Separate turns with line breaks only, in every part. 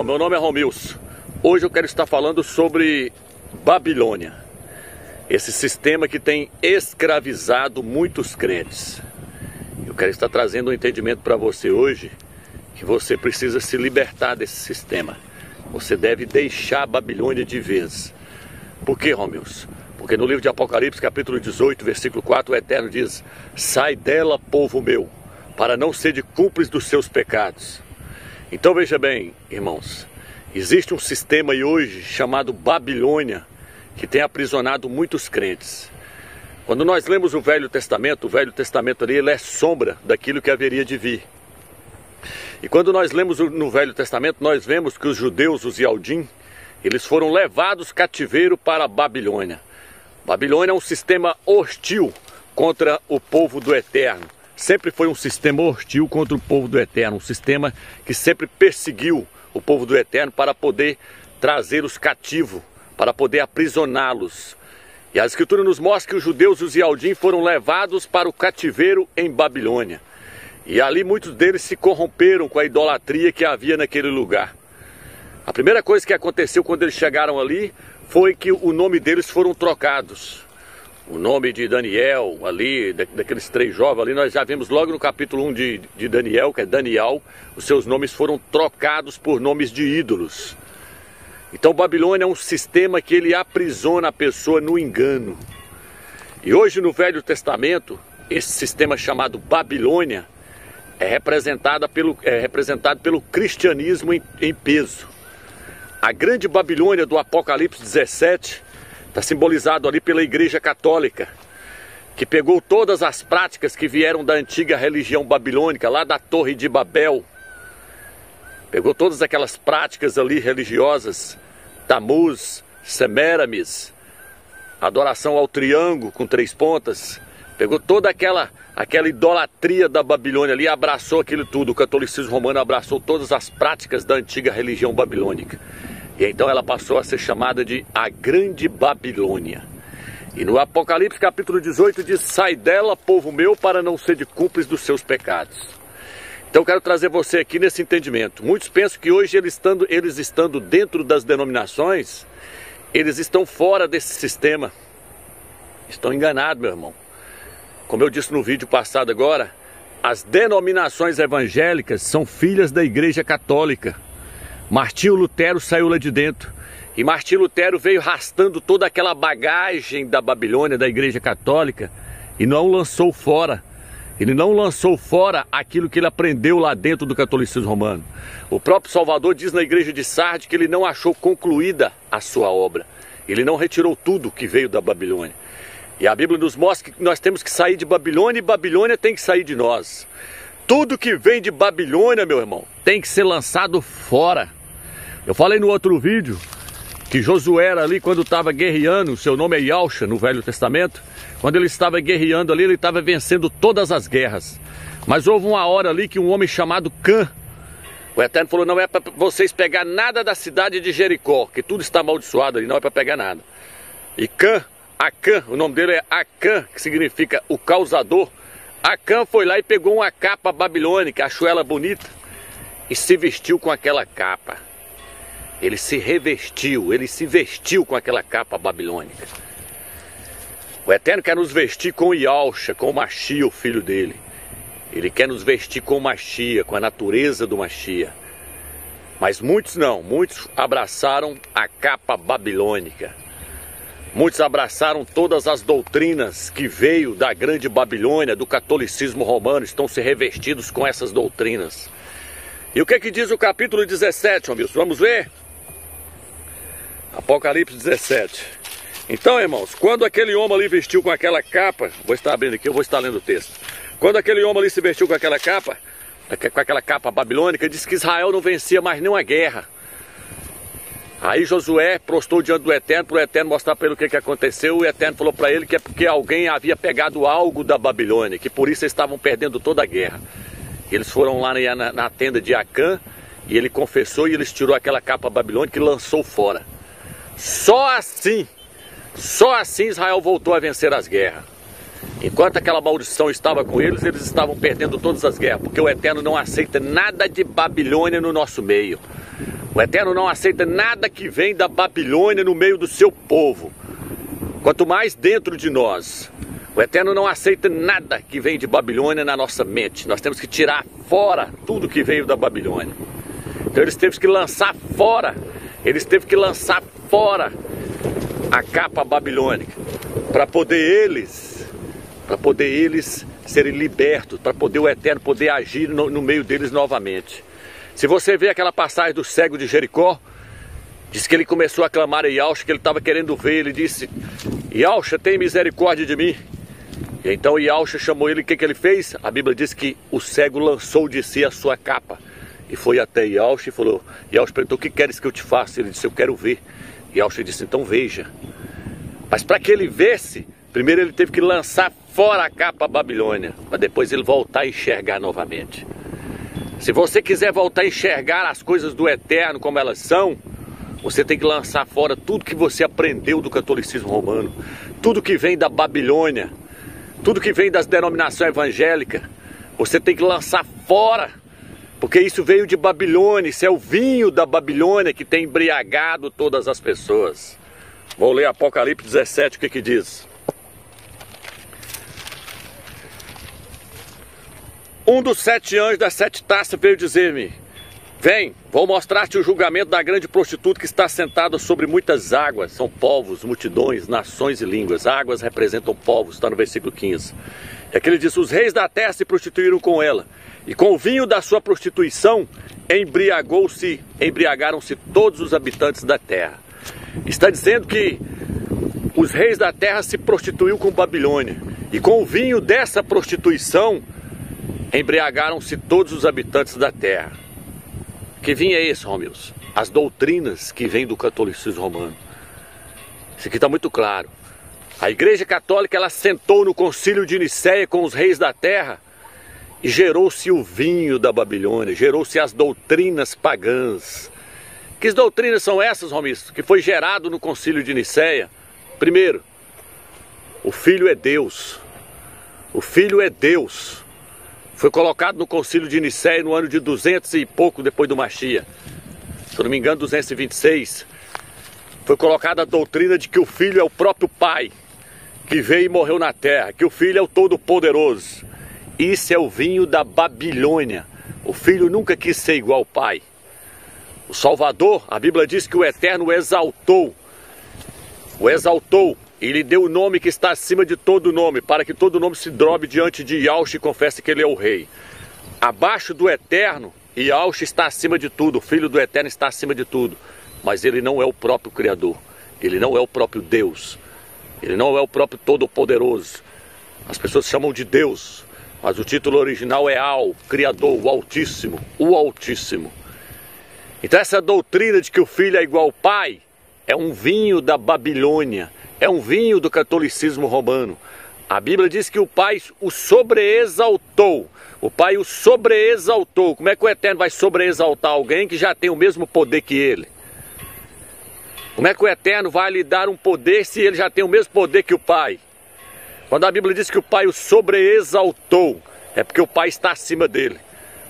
meu nome é Romilson. Hoje eu quero estar falando sobre Babilônia, esse sistema que tem escravizado muitos crentes. Eu quero estar trazendo um entendimento para você hoje, que você precisa se libertar desse sistema. Você deve deixar a Babilônia de vez. Por que, Romilson? Porque no livro de Apocalipse, capítulo 18, versículo 4, o Eterno diz: sai dela, povo meu, para não ser de cúmplice dos seus pecados. Então veja bem, irmãos, existe um sistema aí hoje chamado Babilônia, que tem aprisionado muitos crentes. Quando nós lemos o Velho Testamento ali, ele é sombra daquilo que haveria de vir. E quando nós lemos no Velho Testamento, nós vemos que os judeus, os Yaldim, eles foram levados cativeiro para a Babilônia. Babilônia é um sistema hostil contra o povo do Eterno. Sempre foi um sistema hostil contra o povo do Eterno, um sistema que sempre perseguiu o povo do Eterno para poder trazê-los cativos, para poder aprisioná-los. E a Escritura nos mostra que os judeus, os Yaldim, foram levados para o cativeiro em Babilônia. E ali muitos deles se corromperam com a idolatria que havia naquele lugar. A primeira coisa que aconteceu quando eles chegaram ali foi que o nome deles foram trocados. O nome de Daniel ali, daqueles 3 jovens ali, nós já vimos logo no capítulo 1 de Daniel, que é Daniel, os seus nomes foram trocados por nomes de ídolos. Então Babilônia é um sistema que ele aprisiona a pessoa no engano. E hoje no Velho Testamento, esse sistema chamado Babilônia é representado pelo cristianismo em peso. A grande Babilônia do Apocalipse 17 está simbolizado ali pela Igreja Católica, que pegou todas as práticas que vieram da antiga religião babilônica, lá da Torre de Babel. Pegou todas aquelas práticas ali religiosas, Tamuz, Semiramis, adoração ao triângulo com 3 pontas. Pegou toda aquela idolatria da Babilônia ali, abraçou aquilo tudo. O catolicismo romano abraçou todas as práticas da antiga religião babilônica. E então ela passou a ser chamada de a Grande Babilônia. E no Apocalipse capítulo 18 diz: sai dela, povo meu, para não ser de cúmplice dos seus pecados. Então eu quero trazer você aqui nesse entendimento. Muitos pensam que hoje eles estando dentro das denominações, eles estão fora desse sistema. Estão enganados, meu irmão. Como eu disse no vídeo passado agora, as denominações evangélicas são filhas da Igreja Católica. Martinho Lutero saiu lá de dentro. E Martinho Lutero veio arrastando toda aquela bagagem da Babilônia, da Igreja Católica, e não lançou fora. Ele não lançou fora aquilo que ele aprendeu lá dentro do catolicismo romano. O próprio Salvador diz na igreja de Sardes que ele não achou concluída a sua obra. Ele não retirou tudo que veio da Babilônia. E a Bíblia nos mostra que nós temos que sair de Babilônia e Babilônia tem que sair de nós. Tudo que vem de Babilônia, meu irmão, tem que ser lançado fora. Eu falei no outro vídeo que Josué ali, quando estava guerreando, seu nome é Yahusha no Velho Testamento, quando ele estava guerreando ali, ele estava vencendo todas as guerras. Mas houve uma hora ali que um homem chamado Cã, o Eterno falou: não é para vocês pegar nada da cidade de Jericó, que tudo está amaldiçoado ali, não é para pegar nada. E Cã, Acã, o nome dele é Acã, que significa o causador. Acã foi lá e pegou uma capa babilônica, achou ela bonita e se vestiu com aquela capa. Ele se revestiu, ele se vestiu com aquela capa babilônica. O Eterno quer nos vestir com Yahusha, com o Machia, o filho dele. Ele quer nos vestir com o Machia, com a natureza do Machia. Mas muitos não, muitos abraçaram a capa babilônica. Muitos abraçaram todas as doutrinas que veio da grande Babilônia, do catolicismo romano, estão se revestidos com essas doutrinas. E o que diz o capítulo 17, Romilson? Vamos ver? Apocalipse 17. Então, irmãos, quando aquele homem ali vestiu com aquela capa, vou estar abrindo aqui, eu vou estar lendo o texto. Quando aquele homem ali se vestiu com aquela capa babilônica, diz que Israel não vencia mais nenhuma guerra. Aí Josué prostou diante do Eterno, para o Eterno mostrar para ele o que aconteceu. O Eterno falou para ele que é porque alguém havia pegado algo da Babilônia, que por isso eles estavam perdendo toda a guerra. Eles foram lá na tenda de Acã, e ele confessou, e eles tirou aquela capa babilônica e lançou fora. Só assim Israel voltou a vencer as guerras. Enquanto aquela maldição estava com eles, eles estavam perdendo todas as guerras, porque o Eterno não aceita nada de Babilônia no nosso meio. O Eterno não aceita nada que vem da Babilônia no meio do seu povo, quanto mais dentro de nós. O Eterno não aceita nada que vem de Babilônia na nossa mente. Nós temos que tirar fora tudo que veio da Babilônia. Então eles teve que lançar fora, a capa babilônica, para poder eles serem libertos, para poder o Eterno poder agir no meio deles novamente. Se você vê aquela passagem do cego de Jericó, diz que ele começou a clamar a Yahshua, que ele estava querendo ver. Ele disse: Yahshua, tem misericórdia de mim. E então Yahshua chamou ele. O que ele fez? A Bíblia diz que o cego lançou de si a sua capa e foi até Yahshua e falou. Yahshua perguntou: o que queres que eu te faça? Ele disse: eu quero ver. Yahshua disse: então veja. Mas para que ele visse, primeiro ele teve que lançar fora a capa Babilônia, para depois ele voltar a enxergar novamente. Se você quiser voltar a enxergar as coisas do Eterno como elas são, você tem que lançar fora tudo que você aprendeu do catolicismo romano, tudo que vem da Babilônia, tudo que vem das denominações evangélicas. Você tem que lançar fora, porque isso veio de Babilônia. Isso é o vinho da Babilônia que tem embriagado todas as pessoas. Vou ler Apocalipse 17, o que diz? Um dos 7 anjos das 7 taças veio dizer-me: vem, vou mostrar-te o julgamento da grande prostituta que está sentada sobre muitas águas. São povos, multidões, nações e línguas. Águas representam povos, está no versículo 15. É que ele diz: os reis da terra se prostituíram com ela, e com o vinho da sua prostituição embriagaram-se todos os habitantes da terra. Está dizendo que os reis da terra se prostituíram com Babilônia, e com o vinho dessa prostituição embriagaram-se todos os habitantes da terra. Que vinho é esse, Romilson? As doutrinas que vêm do catolicismo romano. Isso aqui está muito claro. A Igreja Católica, ela sentou no concílio de Nicéia com os reis da terra e gerou-se o vinho da Babilônia, gerou-se as doutrinas pagãs. Que doutrinas são essas, Romilson, que foi gerado no concílio de Nicéia? Primeiro, o Filho é Deus. O Filho é Deus. Foi colocado no concílio de Nicéia no ano de 200 e pouco depois do Mashiach. Se eu não me engano, 226. Foi colocada a doutrina de que o Filho é o próprio Pai, que veio e morreu na terra, que o Filho é o Todo-Poderoso. Isso é o vinho da Babilônia. O Filho nunca quis ser igual ao Pai. O Salvador, a Bíblia diz que o Eterno o exaltou. E lhe deu o nome que está acima de todo nome, para que todo nome se dobre diante de Yahshua e confesse que ele é o Rei. Abaixo do Eterno, Yahshua está acima de tudo, o Filho do Eterno está acima de tudo. Mas ele não é o próprio Criador, ele não é o próprio Deus, ele não é o próprio Todo-Poderoso. As pessoas chamam de Deus, mas o título original é Al, Criador, o Altíssimo, o Altíssimo. Então essa doutrina de que o Filho é igual ao Pai é um vinho da Babilônia. É um vinho do catolicismo romano. A Bíblia diz que o Pai o sobreexaltou. O Pai o sobreexaltou. Como é que o Eterno vai sobreexaltar alguém que já tem o mesmo poder que ele? Como é que o Eterno vai lhe dar um poder se ele já tem o mesmo poder que o Pai? Quando a Bíblia diz que o Pai o sobreexaltou, é porque o Pai está acima dele.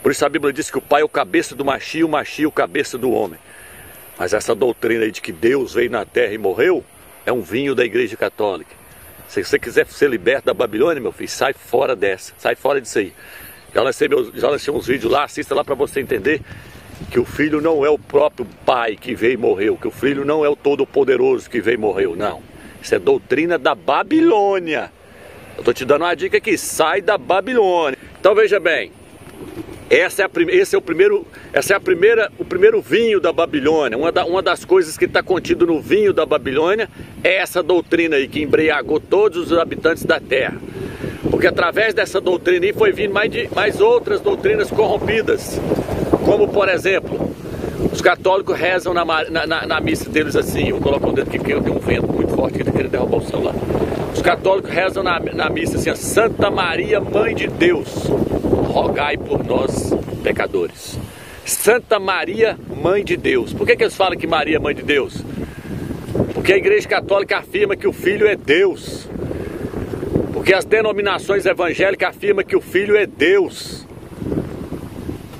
Por isso a Bíblia diz que o Pai é o cabeça do Mashiach, o Mashiach é o cabeça do homem. Mas essa doutrina aí de que Deus veio na terra e morreu, é um vinho da Igreja Católica. Se você quiser ser liberto da Babilônia, meu filho, sai fora dessa, sai fora disso aí. Já lancei uns vídeos lá, assista lá para você entender que o Filho não é o próprio Pai que veio e morreu, que o Filho não é o Todo-Poderoso que veio e morreu, não. Isso é doutrina da Babilônia. Eu estou te dando uma dica aqui, sai da Babilônia. Então veja bem, o primeiro vinho da Babilônia. Uma das coisas que está contido no vinho da Babilônia é essa doutrina aí que embriagou todos os habitantes da terra. Porque através dessa doutrina aí foi vindo mais outras doutrinas corrompidas. Como por exemplo, os católicos rezam na missa deles assim. Vou colocar o dedo aqui porque eu tenho um vento muito forte que está querendo derrubar o celular. Os católicos rezam na missa assim: Santa Maria, Mãe de Deus, rogai por nós, pecadores. Santa Maria, Mãe de Deus. Por que eles falam que Maria é Mãe de Deus? Porque a Igreja Católica afirma que o Filho é Deus. Porque as denominações evangélicas afirmam que o Filho é Deus.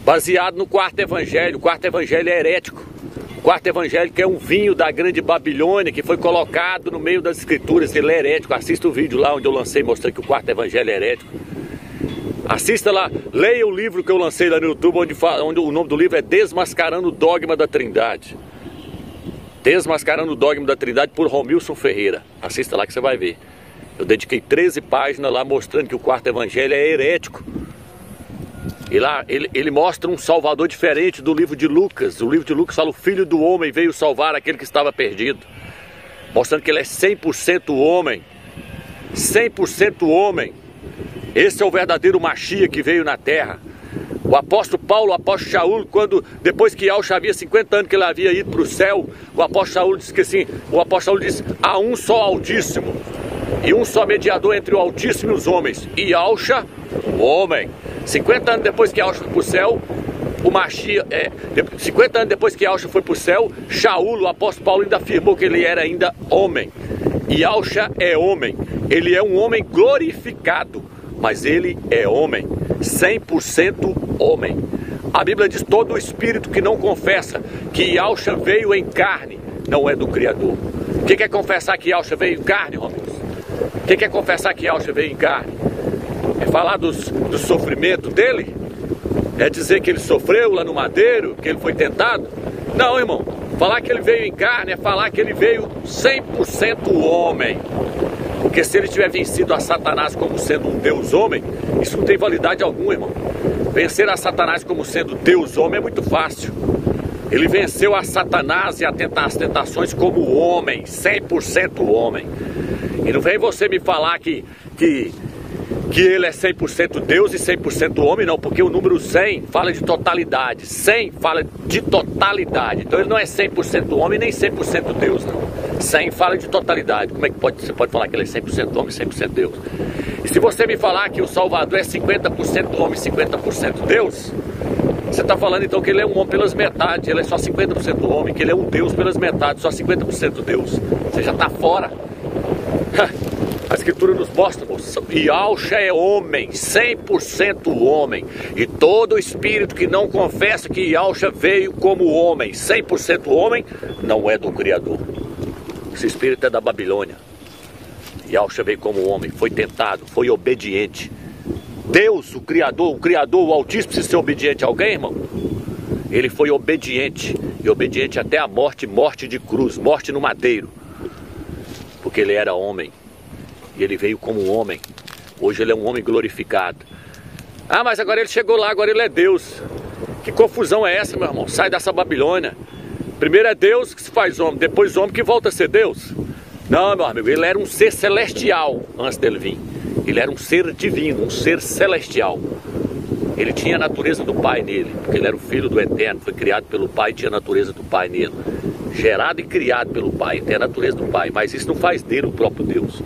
Baseado no quarto evangelho. O quarto evangelho é herético. quarto evangelho, que é um vinho da grande Babilônia, que foi colocado no meio das escrituras. Ele é herético. Assista o vídeo lá onde eu lancei mostrando que o quarto evangelho é herético. Assista lá, leia o livro que eu lancei lá no YouTube, onde o nome do livro é Desmascarando o Dogma da Trindade. Desmascarando o Dogma da Trindade, por Romilson Ferreira. Assista lá que você vai ver. Eu dediquei 13 páginas lá mostrando que o quarto evangelho é herético. E lá ele mostra um salvador diferente do livro de Lucas. O livro de Lucas fala: o Filho do Homem veio salvar aquele que estava perdido. Mostrando que ele é 100% homem. 100% homem. Esse é o verdadeiro Mashiach que veio na terra. O apóstolo Paulo, o apóstolo Shaul, depois que Yahshua havia 50 anos que ele havia ido para o céu, o apóstolo Shaul disse que assim, o apóstolo disse: há um só Altíssimo e um só mediador entre o Altíssimo e os homens, e Yahshua, o homem. 50 anos depois que Yahshua foi para o céu, o Mashiach, 50 anos depois que Yahshua foi para o céu, Shaul, o apóstolo Paulo, ainda afirmou que ele era ainda homem. E Yahshua é homem, ele é um homem glorificado, mas ele é homem, 100% homem. A Bíblia diz: todo espírito que não confessa que Yahshua veio em carne não é do Criador. O que é confessar que Yahshua veio em carne, Romilson? O que é confessar que Yahshua veio em carne? É falar do sofrimento dele? É dizer que ele sofreu lá no madeiro, que ele foi tentado? Não, irmão. Falar que ele veio em carne é falar que ele veio 100% homem. Porque se ele tiver vencido a Satanás como sendo um Deus homem, isso não tem validade alguma, irmão. Vencer a Satanás como sendo Deus homem é muito fácil. Ele venceu a Satanás e as tentações como homem, 100% homem. E não vem você me falar que ele é 100% Deus e 100% homem, não, porque o número 100 fala de totalidade, 100 fala de totalidade, então ele não é 100% homem nem 100% Deus, não. 100 fala de totalidade. Como é que você pode falar que ele é 100% homem e 100% Deus? E se você me falar que o Salvador é 50% homem e 50% Deus, você está falando então que ele é um homem pelas metades, ele é só 50% homem, que ele é um Deus pelas metades, só 50% Deus. Você já está fora. A Escritura nos mostra, moça, Yahshua é homem, 100% homem. E todo espírito que não confessa que Yahshua veio como homem, 100% homem, não é do Criador. Esse espírito é da Babilônia. Yahshua veio como homem, foi tentado, foi obediente. Deus, o Criador, o Altíssimo, precisa ser obediente a alguém, irmão? Ele foi obediente, e obediente até a morte, morte de cruz, morte no madeiro. Porque ele era homem. E ele veio como homem. Hoje ele é um homem glorificado. Ah, mas agora ele chegou lá, agora ele é Deus. Que confusão é essa, meu irmão? Sai dessa Babilônia. Primeiro é Deus que se faz homem, depois homem que volta a ser Deus. Não, meu amigo, ele era um ser celestial antes dele vir. Ele era um ser divino, um ser celestial. Ele tinha a natureza do Pai nele, porque ele era o Filho do Eterno, foi criado pelo Pai e tinha a natureza do Pai nele. Gerado e criado pelo Pai, tem a natureza do Pai, mas isso não faz dele o próprio Deus.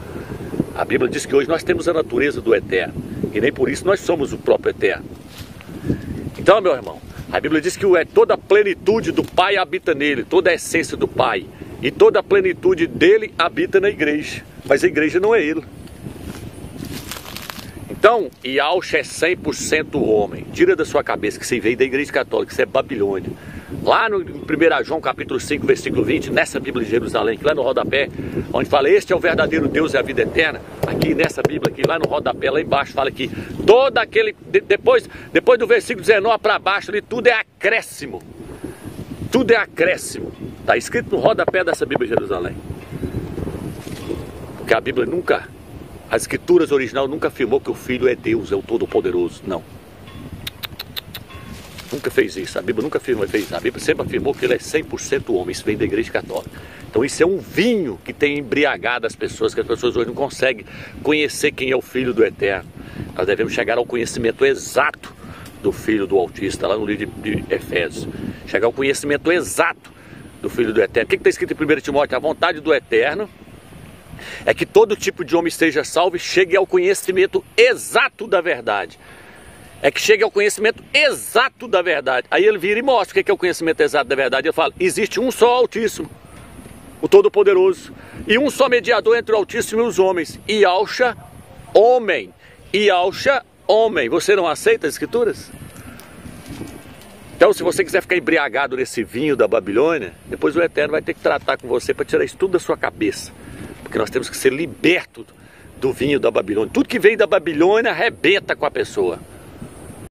A Bíblia diz que hoje nós temos a natureza do Eterno, e nem por isso nós somos o próprio Eterno. Então, meu irmão, a Bíblia diz que toda a plenitude do Pai habita nele, toda a essência do Pai, e toda a plenitude dele habita na igreja, mas a igreja não é ele. Então, Yahshua é 100% homem. Tira da sua cabeça que você veio da igreja católica, isso é Babilônia. Lá no 1 João capítulo 5, versículo 20, nessa Bíblia de Jerusalém, que lá no rodapé, onde fala: este é o verdadeiro Deus e a vida eterna. Aqui nessa Bíblia, aqui lá no rodapé, lá embaixo, fala que todo aquele, depois do versículo 19 para baixo, ali tudo é acréscimo. Tudo é acréscimo. Está escrito no rodapé dessa Bíblia de Jerusalém. Porque a Bíblia nunca, as escrituras originais nunca afirmou que o Filho é Deus, é o Todo-Poderoso. Não. Nunca fez isso. A Bíblia nunca fez isso. A Bíblia sempre afirmou que ele é 100% homem. Isso vem da igreja católica. Então isso é um vinho que tem embriagado as pessoas, que as pessoas hoje não conseguem conhecer quem é o Filho do Eterno. Nós devemos chegar ao conhecimento exato do Filho do Altíssimo, lá no livro de Efésios. Chegar ao conhecimento exato do Filho do Eterno. O que está escrito em 1 Timóteo? A vontade do Eterno é que todo tipo de homem seja salvo e chegue ao conhecimento exato da verdade. É que chegue ao conhecimento exato da verdade. Aí ele vira e mostra o que é o conhecimento exato da verdade. Ele fala: existe um só Altíssimo, o Todo-Poderoso, e um só mediador entre o Altíssimo e os homens, Yahshua, homem. Yahshua, homem. Você não aceita as escrituras? Então, se você quiser ficar embriagado nesse vinho da Babilônia, depois o Eterno vai ter que tratar com você para tirar isso tudo da sua cabeça. Porque nós temos que ser libertos do vinho da Babilônia. Tudo que vem da Babilônia arrebenta com a pessoa.